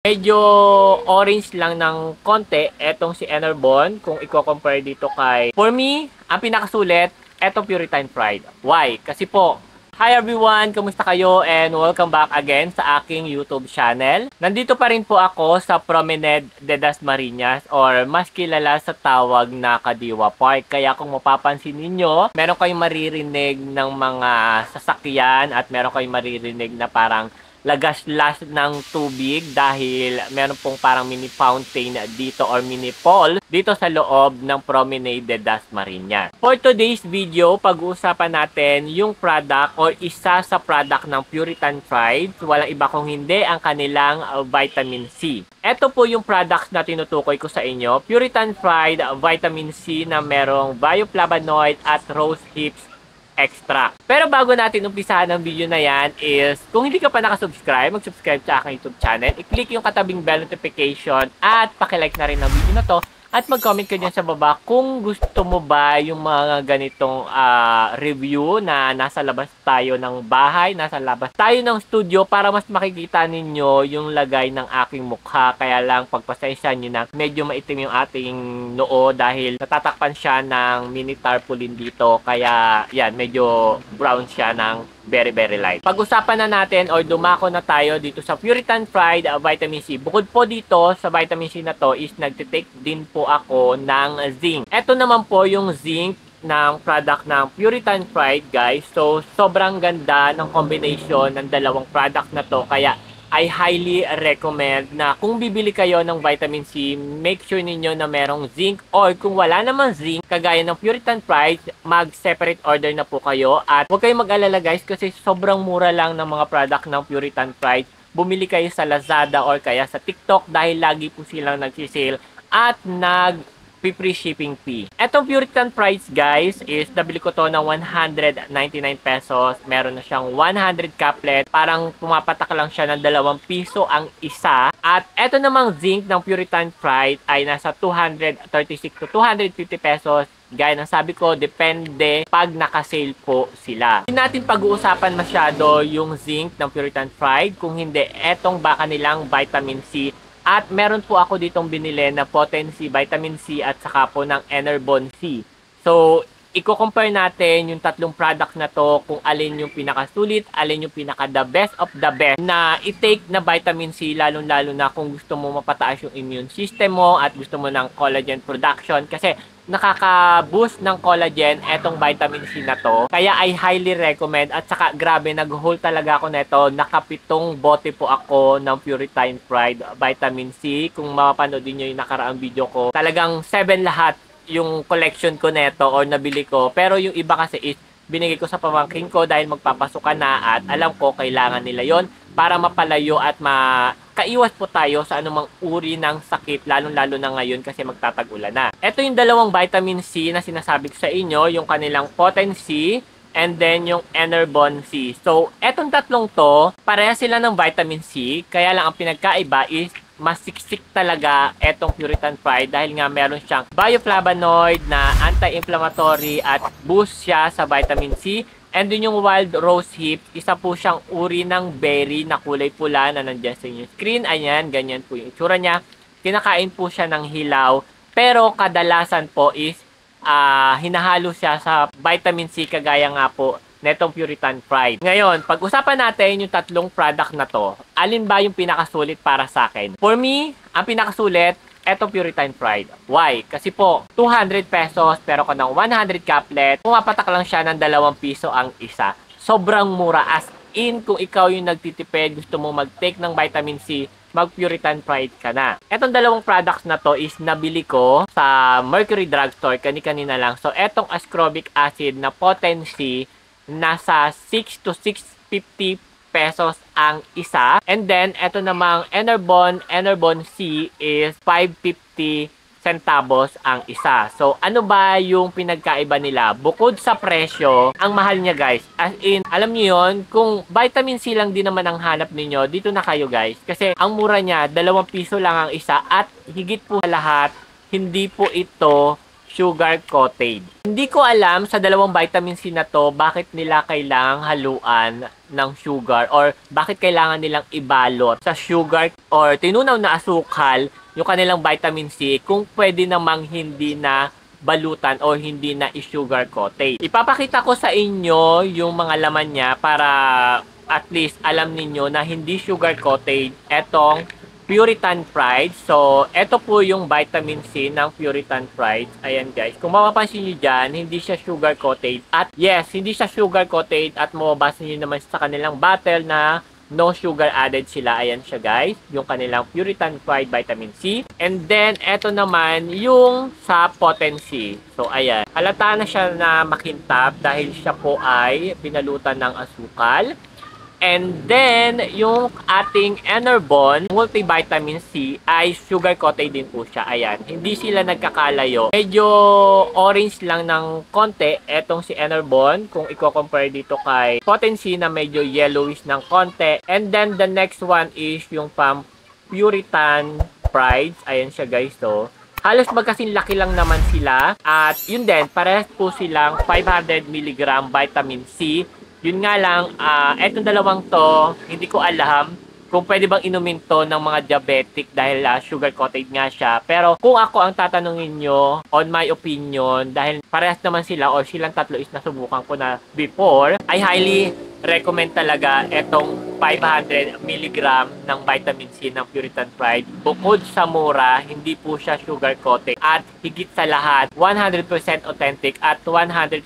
Medyo orange lang ng konti etong si Enerbon kung i-compare dito kay. For me, ang pinakasulit, etong Puritan Pride. Why? Kasi po, hi everyone! Kamusta kayo? And welcome back again sa aking YouTube channel. Nandito pa rin po ako sa Promenade de Dasmariñas or mas kilala sa tawag na Kadiwa Park. Kaya kung mapapansin ninyo, meron kayong maririnig ng mga sasakyan at meron kayong maririnig na parang lagas-las ng tubig dahil meron pong parang mini fountain dito or mini pool dito sa loob ng Promenade de Dasmariñas. For today's video, pag-uusapan natin yung product or isa sa product ng Puritan Pride. Walang iba kung hindi ang kanilang vitamin C. Ito po yung products na tinutukoy ko sa inyo. Puritan Pride vitamin C na merong bioflavonoid at rose hips extra. Pero bago natin umpisahan ang video na yan is, kung hindi ka pa nakasubscribe, mag-subscribe sa aking YouTube channel, i-click yung katabing bell notification at pakilike na rin ang video na to at mag-comment ka dyan sa baba kung gusto mo ba yung mga ganitong review na nasa labas tayo ng bahay, nasa labas tayo ng studio para mas makikita ninyo yung lagay ng aking mukha. Kaya lang pagpasensya nyo na medyo maitim yung ating noo dahil natatakpan siya ng mini tarpaulin dito. Kaya yan, medyo brown siya ng very light. Pag-usapan na natin or dumako na tayo dito sa Puritan Pride vitamin C. Bukod po dito sa vitamin C na to is nagtitake din po ako ng zinc. Ito naman po yung zinc ng product ng Puritan Pride, guys. So, sobrang ganda ng combination ng dalawang product na to. Kaya, I highly recommend na kung bibili kayo ng vitamin C, make sure ninyo na merong zinc or kung wala namang zinc, kagaya ng Puritan Pride, mag-separate order na po kayo. At huwag kayong mag-alala guys kasi sobrang mura lang ng mga product ng Puritan Pride. Bumili kayo sa Lazada or kaya sa TikTok dahil lagi po silang nagsisale at free shipping fee. Etong Puritan Pride guys is nabili ko to ng 199 pesos. Meron na siyang 100 caplet. Parang pumapatak lang siya ng 2 piso ang isa. At eto namang zinc ng Puritan Pride ay nasa 236 to 250 pesos. Gaya ng sabi ko, depende pag naka-sale po sila. Hindi natin pag-uusapan masyado yung zinc ng Puritan Pride. Kung hindi, etong baka nilang vitamin C. At meron po ako ditong binili na potency, vitamin C at saka po ng Enerbon C. So, i-compare natin yung tatlong products na to kung alin yung pinakasulit, alin yung pinaka the best of the best na i-take na vitamin C, lalong-lalo na kung gusto mo mapataas yung immune system mo at gusto mo ng collagen production. Kasi nakaka-boost ng collagen etong vitamin C na to. Kaya I highly recommend at saka grabe nag-haul talaga ako nito. Nakapitong bote po ako ng Puritan Pride vitamin C. Kung mapapanood niyo yung nakaraang video ko, talagang 7 lahat yung collection ko neto or nabili ko. Pero yung iba kasi is binigay ko sa pamangkin ko dahil magpapasukan na at alam ko kailangan nila yon para mapalayo at makaiwas po tayo sa anumang uri ng sakit, lalong-lalo na ngayon kasi magtatag-ulan na. Ito yung dalawang vitamin C na sinasabi ko sa inyo, yung kanilang potency and then yung Enerbon C. So, etong tatlong to, pareha sila ng vitamin C, kaya lang ang pinagkaiba is mas siksik talaga etong Puritan Pride dahil nga meron siyang bioflavonoid na anti-inflammatory at boost siya sa vitamin C. And din yung wild rose hip, isa po siyang uri ng berry na kulay pula na nandiyan sa inyong screen. Ayan, ganyan po yung itsura niya. Kinakain po siya ng hilaw. Pero kadalasan po is hinahalo siya sa vitamin C kagaya nga po netong Puritan Pride. Ngayon, pag-usapan natin yung tatlong product na to. Alin ba yung pinakasulit para sa akin? For me, ang pinakasulit, etong Puritan Pride. Why? Kasi po, 200 pesos pero ko ng 100 caplet, pumapatak lang siya ng 2 piso ang isa. Sobrang mura. As in, kung ikaw yung nagtitipid, gusto mo mag-take ng vitamin C, mag-Puritan Pride ka na. Etong dalawang products na to is nabili ko sa Mercury Drugstore kani-kanina lang. So, etong ascorbic acid na potency, nasa 6 to 650 pesos ang isa. And then, eto namang Enerbon C is 550 centavos ang isa. So, ano ba yung pinagkaiba nila? Bukod sa presyo, ang mahal niya guys. As in, alam niyo yon, kung vitamin C lang din naman ang hanap ninyo, dito na kayo guys. Kasi ang mura niya, 2 piso lang ang isa at higit po lahat, hindi po ito sugar coated. Hindi ko alam sa dalawang vitamin C na to bakit nila kailangang haluan ng sugar or bakit kailangan nilang ibalot sa sugar or tinunaw na asukal yung kanilang vitamin C kung pwede namang hindi na balutan o hindi na i-sugar coated. Ipapakita ko sa inyo yung mga laman niya para at least alam ninyo na hindi sugar coated etong Puritan Pride. So, ito po yung vitamin C ng Puritan Pride. Ayan guys. Kung mapapansin nyo dyan, hindi siya sugar coated. At yes, hindi siya sugar coated at mababasa nyo naman sa kanilang bottle na no sugar added sila. Ayan siya guys. Yung kanilang Puritan Pride Vitamin C. And then, ito naman yung sa potency. So, ayan. Halata na siya na makintab dahil siya po ay pinalutan ng asukal. And then, yung ating Enerbon multivitamin C ay sugar coated din po siya. Ayan, hindi sila nagkakalayo. Medyo orange lang ng konti etong si Enerbon kung i-compare dito kay Potency na medyo yellowish ng konti. And then, the next one is yung Puritan Pride. Ayan siya guys, so. Halos magkasing laki lang naman sila. At yun din, parehas po silang 500 mg vitamin C. Yun nga lang, etong dalawang to, hindi ko alam kung pwede bang inumin to ng mga diabetic dahil sugar coated nga siya. Pero kung ako ang tatanungin nyo, on my opinion, dahil parehas naman sila or silang tatlo is nasubukan ko na before, I highly recommend talaga etong 500 mg ng vitamin C ng Puritan Pride. Bukod sa mura, hindi po siya sugar coated. At higit sa lahat, 100% authentic at 100%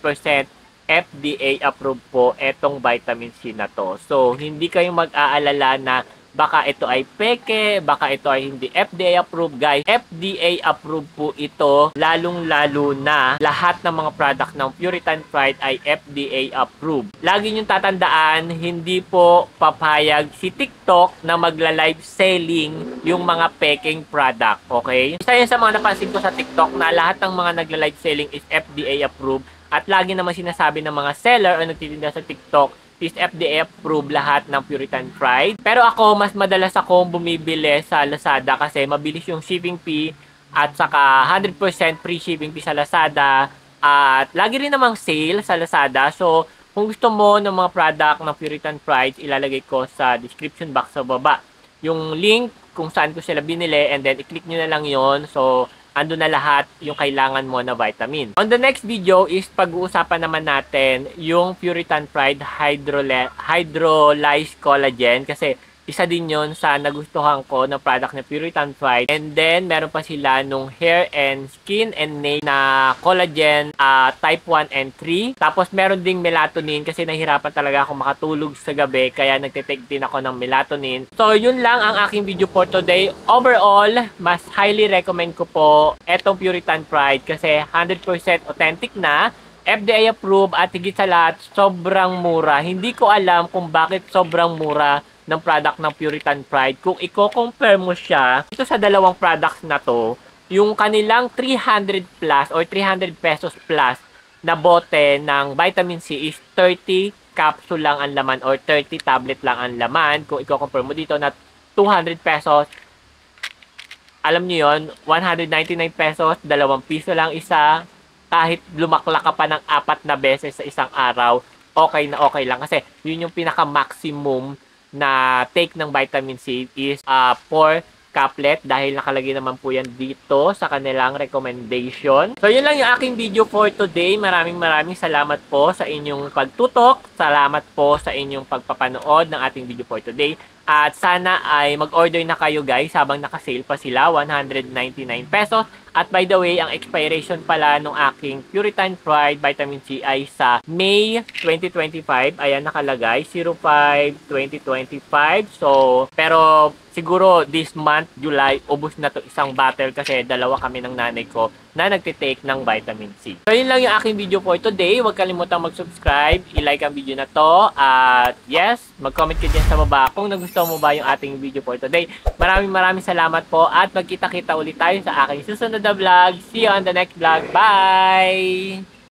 FDA approved po etong vitamin C na to. So, hindi kayong mag-aalala na baka ito ay peke, baka ito ay hindi FDA approved. Guys, FDA approved po ito, lalong-lalo na lahat ng mga product ng Puritan Pride ay FDA approved. Lagi niyong tatandaan, hindi po papayag si TikTok na magla-live selling yung mga peking product, okay? Isa yun sa mga napansin ko sa TikTok na lahat ng mga nagla-live selling is FDA approved. At lagi naman sinasabi ng mga seller o nagtitinda sa TikTok is FDA approved lahat ng Puritan Pride. Pero ako, mas madalas akong bumibili sa Lazada kasi mabilis yung shipping fee at saka 100% free shipping fee sa Lazada. At lagi rin namang sale sa Lazada. So, kung gusto mo ng mga product ng Puritan Pride, ilalagay ko sa description box sa baba yung link kung saan ko sila binili and then i-click nyo na lang yon. So, ando na lahat yung kailangan mo na vitamin. On the next video is pag-uusapan naman natin yung Puritan Pride Hydrolyzed Collagen kasi isa din yon sa nagustuhan ko ng product na Puritan Pride. And then, meron pa sila nung hair and skin and nail na collagen type 1 and 3. Tapos, meron ding melatonin kasi nahirapan talaga ako makatulog sa gabi kaya nagtitake din ako ng melatonin. So, yun lang ang aking video for today. Overall, mas highly recommend ko po etong Puritan Pride kasi 100% authentic na, FDA approved at higit sa lahat, sobrang mura. Hindi ko alam kung bakit sobrang mura ng product ng Puritan Pride. Kung i-compare mo siya ito sa dalawang products na to, yung kanilang 300 plus or 300 pesos plus na bote ng vitamin C is 30 capsule lang ang laman or 30 tablet lang ang laman. Kung i-compare mo dito na 200 pesos, alam nyo yun, 199 pesos, 2 piso lang isa. Kahit lumakla ka pa ng 4 na beses sa isang araw, okay na okay lang. Kasi yun yung pinaka-maximum na take ng vitamin C is 4 caplet dahil nakalagay naman po yan dito sa kanilang recommendation. So yun lang yung aking video for today. Maraming salamat po sa inyong pagtutok. Salamat po sa inyong pagpapanood ng ating video for today. At sana ay mag-order na kayo guys habang naka-sale pa sila, 199 pesos. At by the way, ang expiration pala ng aking Puritan Pride Vitamin C ay sa May 2025. Ayan nakalagay, 05-2025. So, pero siguro this month, July, ubos na to isang bottle kasi dalawa kami ng nanay ko na nagtitake ng vitamin C. So, yun lang yung aking video for today. Huwag kalimutang mag-subscribe, i-like ang video na to. At yes, mag-comment ka dyan sa baba kung nagustuhan mo ba yung ating video for today. Maraming salamat po at magkita-kita ulit tayo sa aking susunod na vlog. See you on the next vlog. Bye!